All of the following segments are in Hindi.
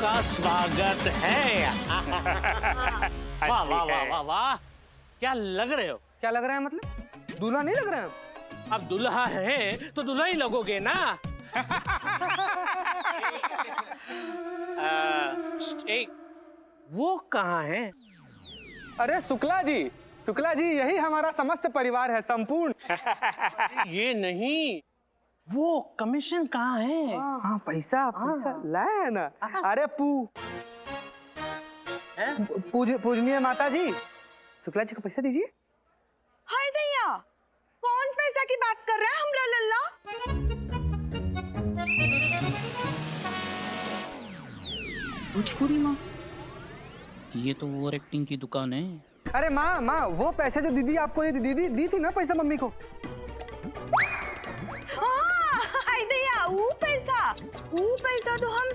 आपका स्वागत है। वाह वाह वाह वाह वाह, क्या लग रहे हो? क्या लग रहा है मतलब? दूल्हा नहीं लग रहा है? अब दुल्हा है तो दुल्हा ही लगोगे ना। एक वो कहाँ है? अरे शुक्ला जी, शुक्ला जी, यही हमारा समस्त परिवार है, संपूर्ण। ये नहीं, वो कमीशन कहाँ है? हाँ, पैसा पैसा लाया ना। अरे पूजनीय माता जी, शुक्ला जी को पैसा दीजिए। हाय दैया, कौन पैसा की बात कर रहा है? हम लल्ला भोजपुरी माँ, ये तो ओवर एक्टिंग की दुकान है। अरे माँ, वो पैसे जो दीदी आपको दीदी दी थी ना पैसा मम्मी को। हाँ, हाय दैया, वो पैसा तो हम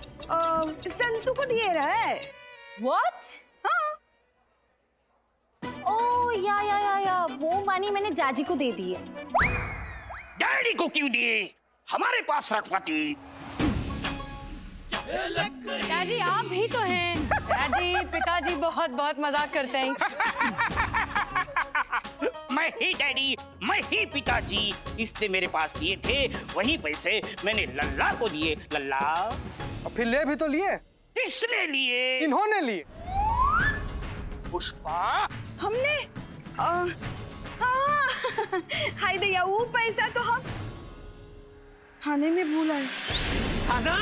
संतू को दिए रहे। What? हाँ, ओ या वो मानी मैंने जाजी को दे दी है। डैडी को क्यों दिए? हमारे पास रखवाती। जाजी आप ही तो हैं। जाजी पिताजी बहुत बहुत मजाक करते हैं। मैं ही डैडी, मैं ही पिताजी। इसने मेरे पास दिए थे, वही पैसे मैंने लल्ला को दिए। लल्ला, और फिर ले भी तो लिए। किसने लिए? इन्होंने लिए। पुष्पा, हमने हाँ, हाय दैया, वो पैसा तो हम थाने में भूला है। खाना?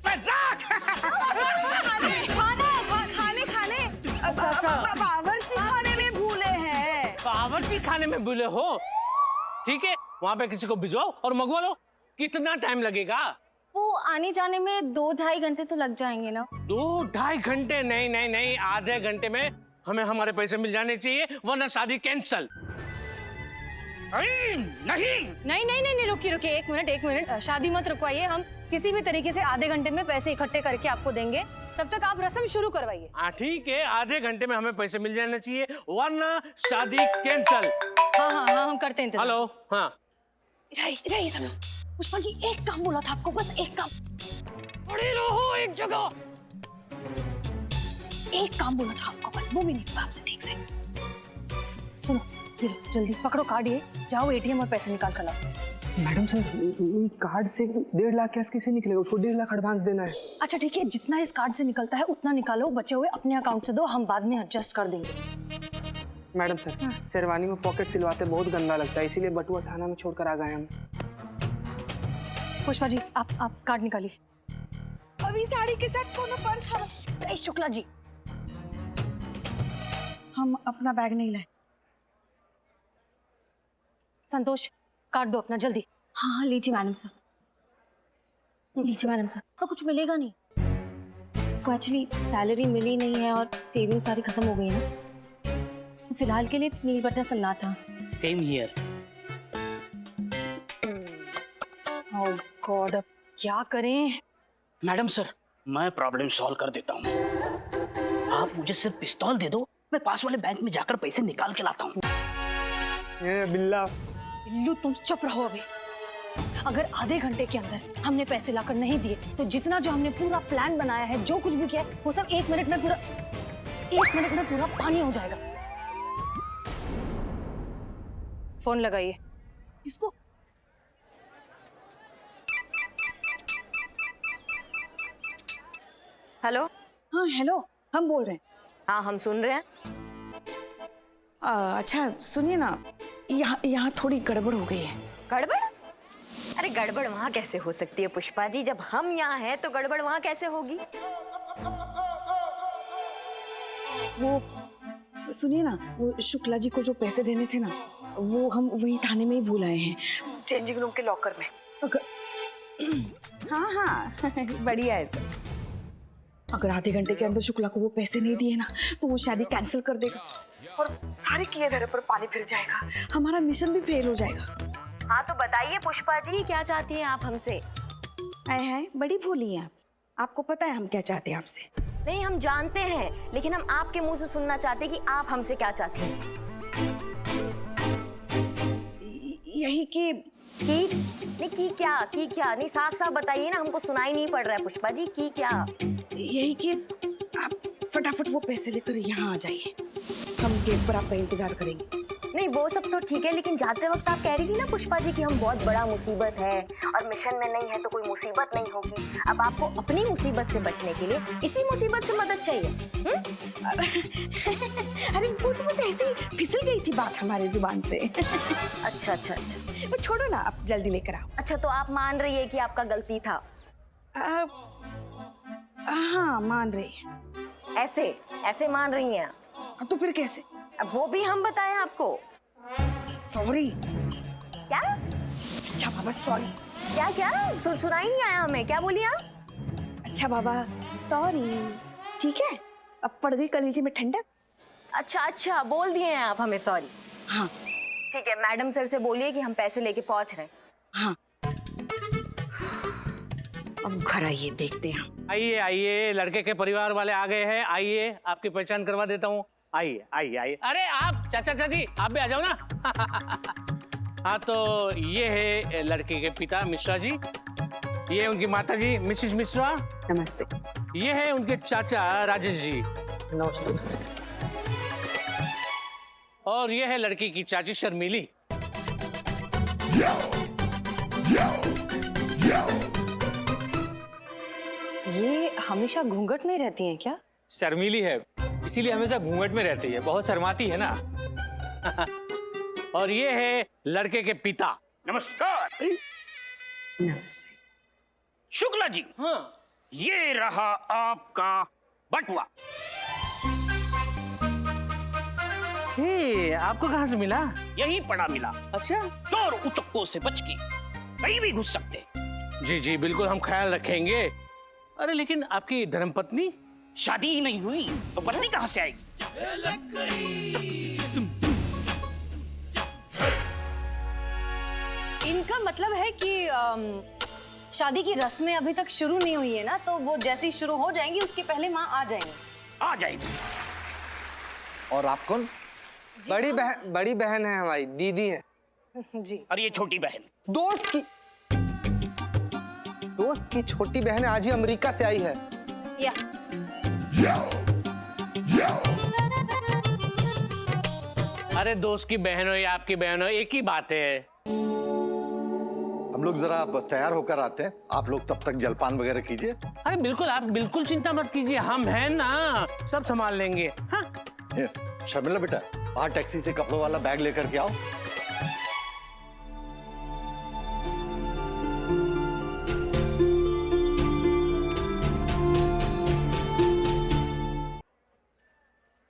मजाक। खाने बावर्ची खाने में भूले हैं। बावर्ची खाने में भूले हो? ठीक है, वहाँ पे किसी को भिजवाओ और मंगवा लो। कितना टाइम लगेगा? वो आने जाने में 2-2.5 घंटे तो लग जाएंगे ना। 2-2.5 घंटे? नहीं, आधे घंटे में हमें हमारे पैसे मिल जाने चाहिए, वरना शादी कैंसल। नहीं। रुकिए एक मिनट, शादी मत रुकवाइए। हम किसी भी तरीके से आधे घंटे में पैसे इकट्ठे करके आपको देंगे, तब तक आप रस्म शुरू करवाइए। ठीक है, आधे घंटे में हमें पैसे मिल जाने चाहिए, वरना शादी कैंसल। हाँ, हम करते हैं इंतजार। हेलो, हाँ। इधर ही सब लोग। पुष्पा जी, एक काम बोला था आपको, बस एक काम। पड़े रहो एक जगह। एक काम बोला था आपको, बस वो भी नहीं होता आपसे ठीक से। सुनो, ये लो, जल्दी पकड़ो कार्ड, ये जाओ एटीएम और पैसे निकाल कर लाओ। मैडम सर, कार्ड से 1.5 लाख कैश कैसे निकलेगा? उसको 1.5 लाख एडवांस देना है। अच्छा ठीक है, जितना इस कार्ड से निकलता है उतना निकालो, बचे हुए अपने अकाउंट से दो, हम बाद में एडजस्ट कर देंगे। मैडम सर, शेरवानी में पॉकेट सिलवाते बहुत गंदा लगता है, इसीलिए बटुआ थाना में छोड़कर आ गए हम। पुष्पा जी, आप कार्ड निकालिए। अभी साड़ी के साथ कोनो पर्स था। शुक्ला जी, हम अपना बैग नहीं लाए। संतोष, कार्ड दो अपना जल्दी। हाँ, लीजिए मैडम साहब, लीजिए मैडम साहब। तो कुछ मिलेगा नहीं, तो एक्चुअली सैलरी मिली नहीं है और सेविंग सारी खत्म हो गई है ना, फिलहाल के लिए इट्स नील बटा सन्नाटा। Same here. ओह गॉड, अब क्या करें? मैडम सर, मैं प्रॉब्लम सॉल्व कर देता हूँ। आप मुझे सिर्फ पिस्तौल दे दो, मैं पास वाले बैंक में जाकर पैसे निकाल के लाता हूँ। बिल्ला, बिल्लू तुम चुप रहो अभी। अगर आधे घंटे के अंदर हमने पैसे लाकर नहीं दिए तो जितना जो हमने पूरा प्लान बनाया है, जो कुछ भी किया है, वो सब 1 मिनट में पूरा पानी हो जाएगा। फोन लगाइए इसको। हेलो। हाँ हेलो, हम बोल रहे हैं। हाँ, हम सुन रहे हैं। अच्छा सुनिए ना, यहाँ थोड़ी गड़बड़ हो गई है। गड़बड़? अरे गड़बड़ वहाँ कैसे हो सकती है पुष्पा जी? जब हम यहाँ हैं तो गड़बड़ वहाँ कैसे होगी? वो सुनिए ना, वो शुक्ला जी को जो पैसे देने थे ना, वो हम वही थाने में ही भूल आए हैं, चेंजिंग रूम के लॉकर में। हाँ बढ़िया है सर। अगर आधे घंटे के अंदर शुक्ला को वो पैसे नहीं दिए ना, तो वो शादी कैंसिल कर देगा और सारे किए धरे पर पानी फिर जाएगा, हमारा मिशन भी फेल हो जाएगा। हाँ तो बताइए पुष्पा जी, क्या चाहती हैं आप हमसे? है बड़ी भूली हैं आप। आपको पता है हम क्या चाहते हैं आपसे? नहीं, हम जानते हैं, लेकिन हम आपके मुंह से सुनना चाहते हैं कि आप हमसे क्या चाहती हैं। यही कि की क्या नहीं, साफ साफ बताइए ना, हमको सुनाई नहीं पड़ रहा है पुष्पा जी, की क्या? यही कि आप फटाफट वो पैसे लेकर यहाँ आ जाइए, हम गेट पर आपका इंतजार करेंगे। नहीं वो सब तो ठीक है, लेकिन जाते वक्त आप कह रही थी ना पुष्पा जी कि हम बहुत बड़ा मुसीबत है और मिशन में नहीं है तो कोई मुसीबत नहीं होगी। अब आपको अपनी मुसीबत से बचने के लिए इसी मुसीबत से मदद चाहिए। अरे वो तो बस ऐसे ही फिसल गई थी बात हमारे जुबान से। अच्छा, वो छोड़ो ना, आप जल्दी लेकर आओ। अच्छा तो आप मान रही है कि आपका गलती था? हाँ मान रही है। ऐसे मान रही हैं? तो फिर कैसे? अब वो भी हम बताएं आपको? सॉरी। क्या? अच्छा बाबा सॉरी। क्या सुनाई नहीं आया हमें, क्या बोली आप? अच्छा बाबा सॉरी। ठीक है, अब पड़ गई कलेजे में ठंडक। अच्छा बोल दिए हैं आप हमें सॉरी। हाँ ठीक है, मैडम सर से बोलिए कि हम पैसे लेके पहुंच रहे हैं। हाँ अब घर आइए, देखते हैं। आइए, लड़के के परिवार वाले आ गए हैं। आइए, आपकी पहचान करवा देता हूँ। आइए। अरे आप चाची आप भी आ जाओ ना। हाँ तो ये है लड़के के पिता मिश्रा जी, ये उनकी माता जी मिसिस मिश्रा। नमस्ते। ये है उनके चाचा राजेश जी। नमस्ते। और ये है लड़की की चाची शर्मिली। ये हमेशा घूंघट में रहती हैं क्या? शर्मीली है, इसीलिए हमेशा घूंघट में रहती है, बहुत शर्माती है ना। और ये है लड़के के पिता। नमस्कार। नमस्ते। शुक्ला जी, हाँ ये रहा आपका बटुआ। आपको कहाँ से मिला? यहीं पड़ा मिला। अच्छा, चोर उचक्कों से बच के कहीं भी घुस सकते। जी बिल्कुल, हम ख्याल रखेंगे। अरे लेकिन आपकी धर्मपत्नी? शादी ही नहीं हुई तो पत्नी कहाँ से आएगी? इनका मतलब है कि शादी की रस्में अभी तक शुरू नहीं हुई है ना, तो वो जैसे ही शुरू हो जाएंगी उसके पहले माँ आ जाएंगी। और आप कौन? बड़ी बहन है हमारी, दीदी है। जी। और ये छोटी बहन? दोस्त की छोटी बहन आज ही अमेरिका से आई है। या अरे दोस्त की बहन हो या आपकी बहन हो, एक ही बात है। हम लोग जरा तैयार होकर आते हैं, आप लोग तब तक जलपान वगैरह कीजिए। अरे बिल्कुल, आप बिल्कुल चिंता मत कीजिए, हम हैं ना, सब संभाल लेंगे। हाँ? शर्मिला बेटा, बाहर टैक्सी से कपड़ों वाला बैग लेकर के आओ।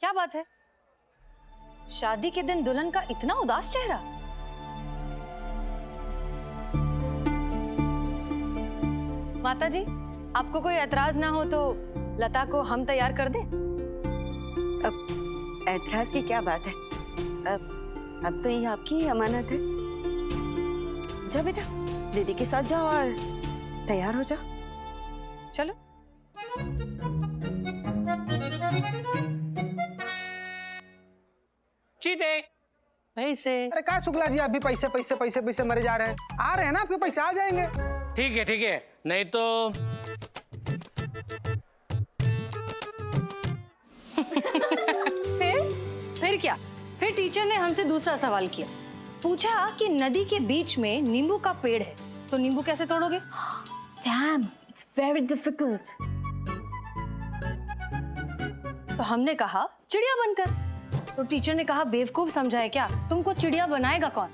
क्या बात है, शादी के दिन दुल्हन का इतना उदास चेहरा? माता जी, आपको कोई एतराज ना हो तो लता को हम तैयार कर दें? अब ऐतराज की क्या बात है, अब तो ये आपकी ही अमानत है। जाओ बेटा, दीदी के साथ जाओ और तैयार हो जाओ। चलो। चीते पैसे। अरे क्या शुक्ला जी, अभी पैसे मरे जा रहे हैं। आ रहे हैं ना, आपके पैसे आ जाएंगे। ठीक है, नहीं तो फिर क्या? फिर टीचर ने हमसे दूसरा सवाल किया, पूछा कि नदी के बीच में नींबू का पेड़ है तो नींबू कैसे तोड़ोगे? Damn, it's very difficult. तो हमने कहा चिड़िया बनकर। तो टीचर ने कहा बेवकूफ समझा है क्या, तुमको चिड़िया बनाएगा कौन?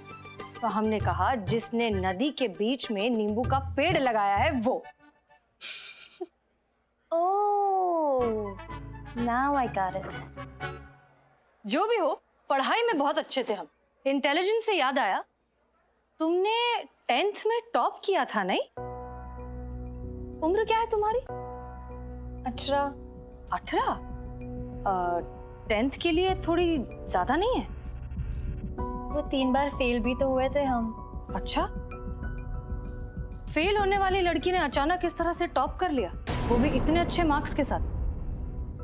तो हमने कहा जिसने नदी के बीच में नींबू का पेड़ लगाया है वो। Oh, now I got it. जो भी हो, पढ़ाई में बहुत अच्छे थे हम। इंटेलिजेंस से याद आया, तुमने 10th में टॉप किया था नहीं? उम्र क्या है तुम्हारी? 18? 10th के लिए थोड़ी ज्यादा नहीं है? वो 3 बार फेल भी तो हुए थे हम। अच्छा, फेल होने वाली लड़की ने अचानक इस तरह से टॉप कर लिया, वो भी इतने अच्छे मार्क्स के साथ।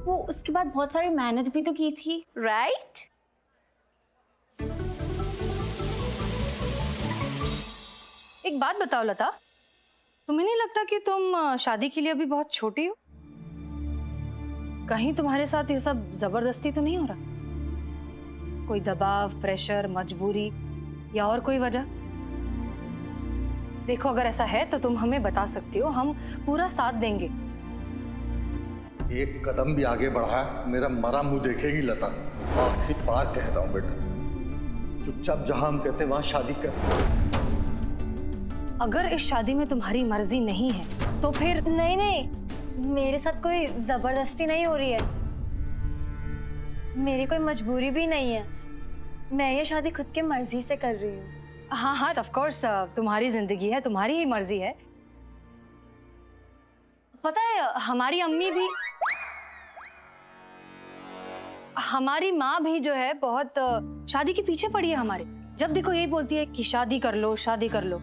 वो उसके बाद बहुत सारी मेहनत भी तो की थी, राइट? एक बात बताओ लता, तुम्हें नहीं लगता कि तुम शादी के लिए अभी बहुत छोटी हो? कहीं तुम्हारे साथ ये सब जबरदस्ती तो नहीं हो रहा? कोई दबाव, प्रेशर, मजबूरी या और कोई वजह? देखो, अगर ऐसा है तो तुम हमें बता सकती हो, हम पूरा साथ देंगे। एक कदम भी आगे बढ़ा मेरा मरा मुंह देखेगी लता। आखिरी बार कह रहा हूँ बेटा, चुपचाप जहां हम कहते हैं वहां शादी कर। अगर इस शादी में तुम्हारी मर्जी नहीं है तो फिर नहीं नहीं, मेरे साथ कोई जबरदस्ती नहीं हो रही है, मेरी कोई मजबूरी भी नहीं है, मैं ये शादी खुद की मर्जी से कर रही हूँ। हाँ हाँ, ऑफ कोर्स, तुम्हारी जिंदगी है, तुम्हारी ही मर्जी है। पता है, हमारी माँ भी जो है बहुत शादी के पीछे पड़ी है हमारे। जब देखो यही बोलती है कि शादी कर लो, शादी कर लो।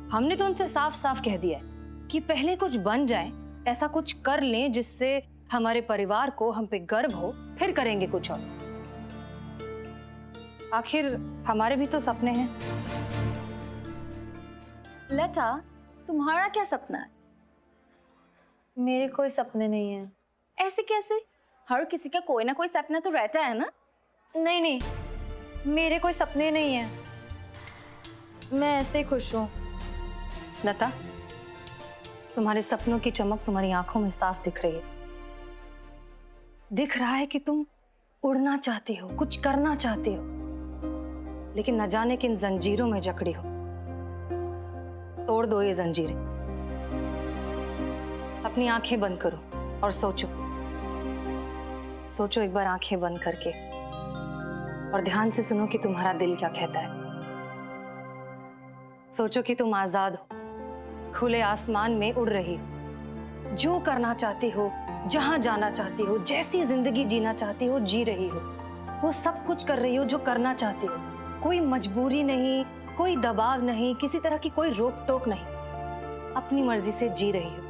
हमने तो उनसे साफ साफ कह दिया है कि पहले कुछ बन जाए, ऐसा कुछ कर लें जिससे हमारे परिवार को हम पे गर्व हो, फिर करेंगे कुछ और। आखिर हमारे भी तो सपने हैं। लता, तुम्हारा क्या सपना है? मेरे कोई सपने नहीं है। ऐसे कैसे? हर किसी का कोई ना कोई सपना तो रहता है ना। नहीं नहीं, मेरे कोई सपने नहीं है, मैं ऐसे ही खुश हूँ। लता, तुम्हारे सपनों की चमक तुम्हारी आंखों में साफ दिख रही है। दिख रहा है कि तुम उड़ना चाहती हो, कुछ करना चाहती हो, लेकिन न जाने किन जंजीरों में जकड़ी हो। तोड़ दो ये जंजीरें। अपनी आंखें बंद करो और सोचो। सोचो एक बार आंखें बंद करके, और ध्यान से सुनो कि तुम्हारा दिल क्या कहता है। सोचो कि तुम आजाद हो, खुले आसमान में उड़ रही हो, जो करना चाहती हो, जहां जाना चाहती हो, जैसी जिंदगी जीना चाहती हो जी रही हो। वो सब कुछ कर रही हो जो करना चाहती हो। कोई मजबूरी नहीं, कोई दबाव नहीं, किसी तरह की कोई रोक टोक नहीं। अपनी मर्जी से जी रही हो।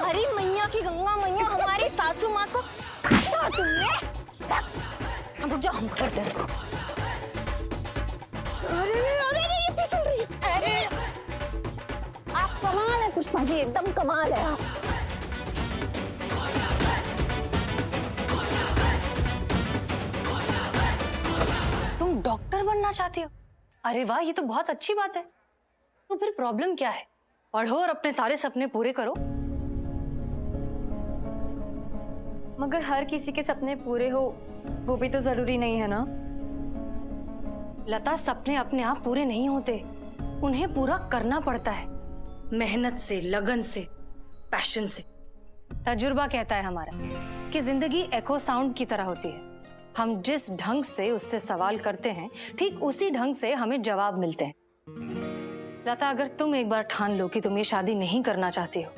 हरी मैया की गंगा मैया, हमारी सासू माँ को काटा तुमने। हम रुक जाओ, हम करते हैं इसको। अरे अरे ये फिसल रही है। अरे आप कमाल है पुष्पा जी, एकदम कमाल है आप। तुम डॉक्टर बनना चाहती हो? अरे वाह, ये तो बहुत अच्छी बात है। तो फिर प्रॉब्लम क्या है? पढ़ो और अपने सारे सपने पूरे करो। मगर हर किसी के सपने पूरे हो वो भी तो जरूरी नहीं है ना। लता, सपने अपने आप पूरे नहीं होते, उन्हें पूरा करना पड़ता है, मेहनत से, लगन से, पैशन से। तजुर्बा कहता है हमारा कि जिंदगी एको साउंड की तरह होती है। हम जिस ढंग से उससे सवाल करते हैं, ठीक उसी ढंग से हमें जवाब मिलते हैं। लता, अगर तुम एक बार ठान लो कि तुम ये शादी नहीं करना चाहती हो,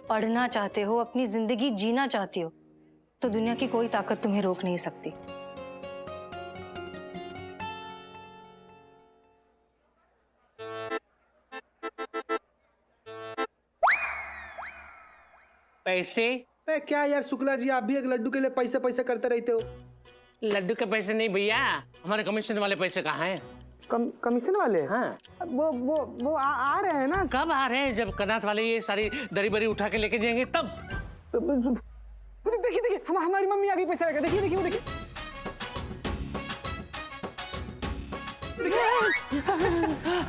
पढ़ना चाहते हो, अपनी जिंदगी जीना चाहती हो, तो दुनिया की कोई ताकत तुम्हें रोक नहीं सकती। पैसे? अरे क्या यार शुक्ला जी, आप भी एक लड्डू के लिए पैसे पैसे करते रहते हो। लड्डू के पैसे नहीं भैया, हमारे कमीशन वाले पैसे कहाँ हैं? कमीशन वाले? हाँ। वो आ रहे हैं ना। कब आ रहे हैं? जब कनाथ वाले ये सारी दरी बरी उठा के लेके जाएंगे तब। देखिए देखिए, हमारी मम्मी आ गई पैसे लेकर। देखिए देखिए वो देखिए।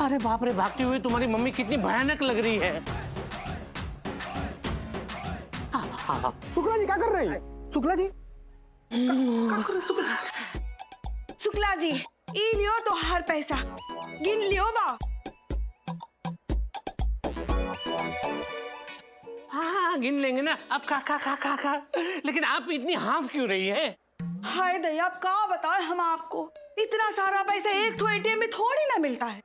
अरे बाप रे, भागती हुई तुम्हारी मम्मी कितनी भयानक लग रही है। शुक्ला जी क्या कर रही है? शुक्ला जी शुक्ला जी, ई लियो तो हर पैसा गिन लियो बा। हाँ गिन लेंगे ना। अब खा। लेकिन आप इतनी हाफ क्यों रही है? हाय दया, अब क्या बताएं हम आपको, इतना सारा पैसा एक ठो एटीएम में थोड़ी ना मिलता है।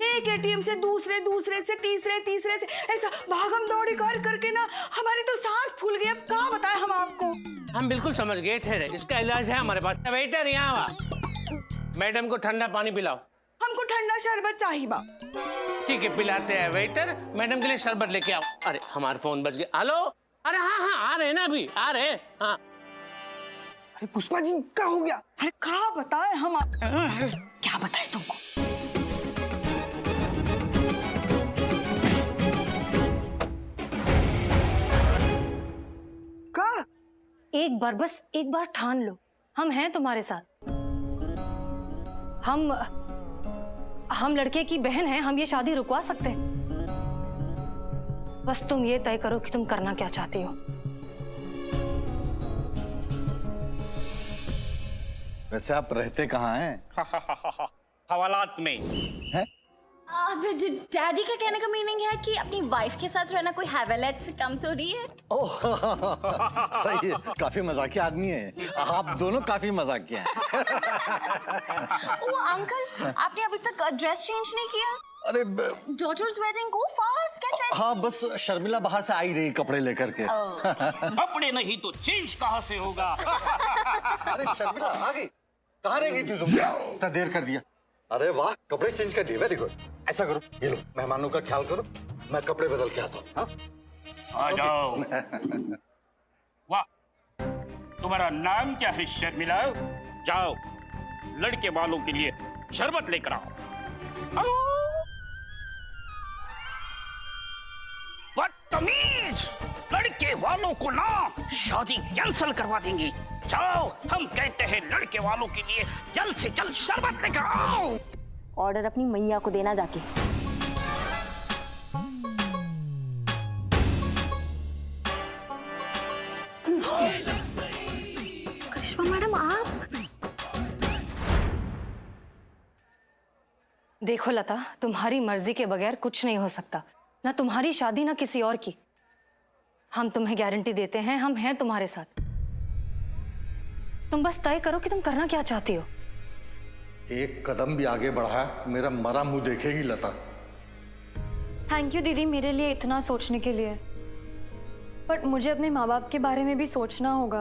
एक एटीएम से दूसरे, दूसरे से तीसरे, तीसरे से ऐसा भागम दौड़ी कर करके ना हमारी तो सांस फूल गई। अब क्या बताएं हम आपको। हम बिल्कुल समझ गए थे, इसका इलाज है हमारे पास। वेटर यहाँ आवा, मैडम को ठंडा पानी पिलाओ। हमको ठंडा शरबत चाहिए बा। ठीक है, पिलाते हैं। वेटर, मैडम के लिए शरबत लेके आओ। अरे हमारा फोन बज गया। हेलो, अरे हाँ हाँ आ रहे हैं ना, अभी आ रहे हैं। हाँ अरे पुष्पा जी क्या हो गया? अरे क्या बताएं हम क्या बताएं तुमको। क्या? एक बार, बस एक बार ठान लो, हम हैं तुम्हारे साथ। हम लड़के की बहन हैं, हम ये शादी रुकवा सकते हैं। बस तुम ये तय करो कि तुम करना क्या चाहती हो। वैसे आप रहते कहाँ हैं? हवालात में। हैं? अब डैडी का कहने का मीनिंग है कि अपनी वाइफ के साथ रहना कोई हैवेलेट से कम थोड़ी है। ओह सही है, काफी मजाकिया आदमी है आप दोनों, काफी मजाकिया हैं। वो अंकल, आपने अभी तक ड्रेस चेंज नहीं किया? अरे daughter's wedding, go fast, get ready. हाँ, बस शर्मिला बाहर से आई रही कपड़े लेकर के। कपड़े नहीं तो चेंज कहाँ से होगा? अरे शर्मिला आ गई, कहाँ रह गई थी तुम? इतना देर कर दिया। अरे वाह, कपड़े चेंज कर दिए, वेरी गुड। ऐसा करो, ये लो मेहमानों का ख्याल करो, मैं कपड़े बदल के आता हूँ। हाँ? आ जाओ। वाह, तुम्हारा नाम क्या है शर्मिला? जाओ लड़के वालों के लिए शरबत लेकर आओ। बदतमीज, लड़के वालों को ना शादी कैंसिल करवा देंगे। जाओ, हम कहते हैं लड़के वालों के लिए जल्द से जल्द शरबत लेकर आओ। ऑर्डर अपनी मैया को देना जाके। करिश्मा मैडम, आप? देखो लता, तुम्हारी मर्जी के बगैर कुछ नहीं हो सकता, ना तुम्हारी शादी ना किसी और की। हम तुम्हें गारंटी देते हैं, हम हैं तुम्हारे साथ। तुम बस तय करो कि तुम करना क्या चाहती हो। एक कदम भी आगे बढ़ा मेरा मरा मुंह देखेगी लता। थैंक यू दीदी, मेरे लिए इतना सोचने के लिए। बट मुझे अपने माँ बाप के बारे में भी सोचना होगा।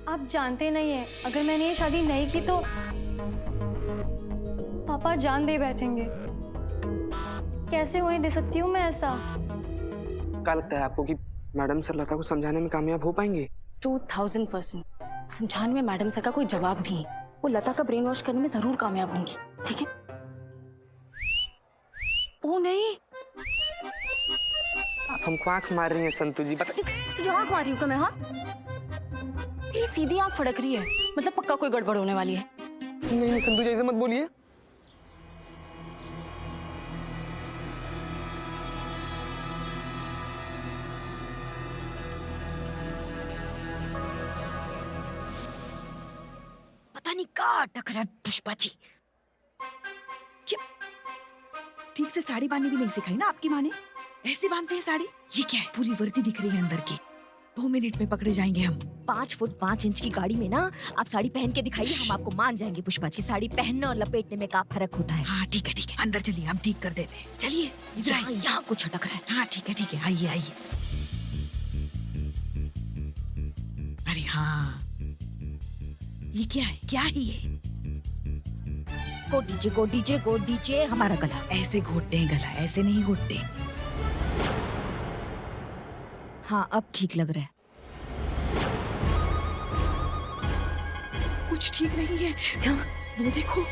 आप जानते नहीं है, अगर मैंने ये शादी नहीं की तो पापा जान दे बैठेंगे। कैसे होने दे सकती हूँ मैं ऐसा? क्या लगता है आपको कि मैडम सर लता को समझाने में कामयाब हो पाएंगे? 2000% समझाने में मैडम सर का कोई जवाब नहीं है। वो लता का ब्रेन वॉश करने में जरूर कामयाब होंगी, ठीक है? ओ नहीं, आप हमको आंख मार रही हैं संतु जी, बता। तुझे आंख मारी हूँ क्या मैं? हाँ, तेरी सीधी आंख फड़क रही है, मतलब पक्का कोई गड़बड़ होने वाली है। नहीं संतु जी, ऐसे मत बोलिए। पता नहीं कहाँ अटक रहा है पुष्पा जी। क्या ठीक से साड़ी बांधनी भी नहीं सिखाई ना आपकी माँ ने? ऐसे बांधते हैं साड़ी? ये क्या है, पूरी वर्दी दिख रही है अंदर की। 2 मिनट में पकड़े जाएंगे हम। 5 फुट 5 इंच की गाड़ी में ना आप साड़ी पहन के दिखाइए, हम आपको मान जाएंगे पुष्पा जी। साड़ी पहनने और लपेटने में क्या फर्क होता है? हाँ ठीक है, अंदर चलिए, हम ठीक कर देते हैं। चलिए इधर आइए। यहाँ कुछ अटक रहा है। हाँ ठीक है, आइए आइए। अरे हाँ, ये क्या है, क्या है ये? गोट दीजिए हमारा गला। ऐसे घोटते हैं गला, ऐसे नहीं घोटते। हाँ अब ठीक लग रहा है। कुछ ठीक नहीं है। हाँ, वो देखो।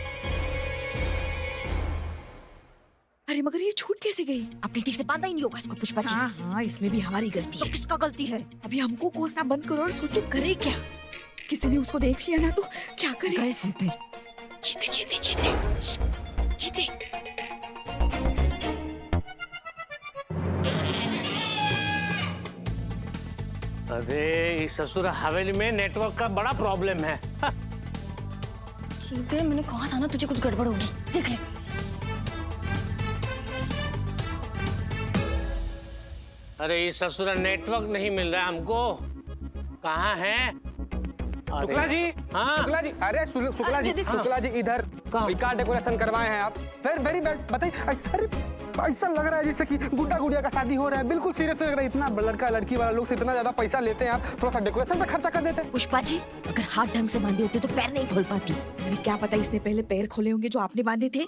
अरे मगर ये छूट कैसे गई? अपनी ठीक से बांधा ही नहीं होगा इसको पुष्पा जी। हाँ, इसमें भी हमारी गलती तो है। किसका गलती है? अभी हमको कोसना बंद करो और सोचो करे क्या। किसी ने उसको देख लिया ना तो क्या करे? गए हम पे। जीते। अरे इस ससुर हवेली में नेटवर्क का बड़ा प्रॉब्लम है। चीते, मैंने कहा था ना तुझे कुछ गड़बड़ होगी, देख ले। अरे इस ससुर नेटवर्क नहीं मिल रहा है हमको। कहाँ है? शुक्ला जी, हाँ। शुक्ला जी, अरे शुक्ला जी, शुक्ला जी इधर क्या डेकोरेशन करवाए हैं आप? वेरी बैड, बताइए। अरे ऐसा लग रहा है जैसे कि गुड्डा गुड़िया का शादी हो रहा है, बिल्कुल सीरियस लग रहा है। इतना लड़का लड़की वाला लोग से इतना ज्यादा पैसा लेते हैं, आप थोड़ा सा डेकोरेशन पे खर्चा कर देते हैं। पुष्पा जी, अगर हाथ ढंग से बांधे होते तो पैर नहीं खोल पाती। अरे क्या पता इसने पहले पैर खोले होंगे जो आपने बांधे थे।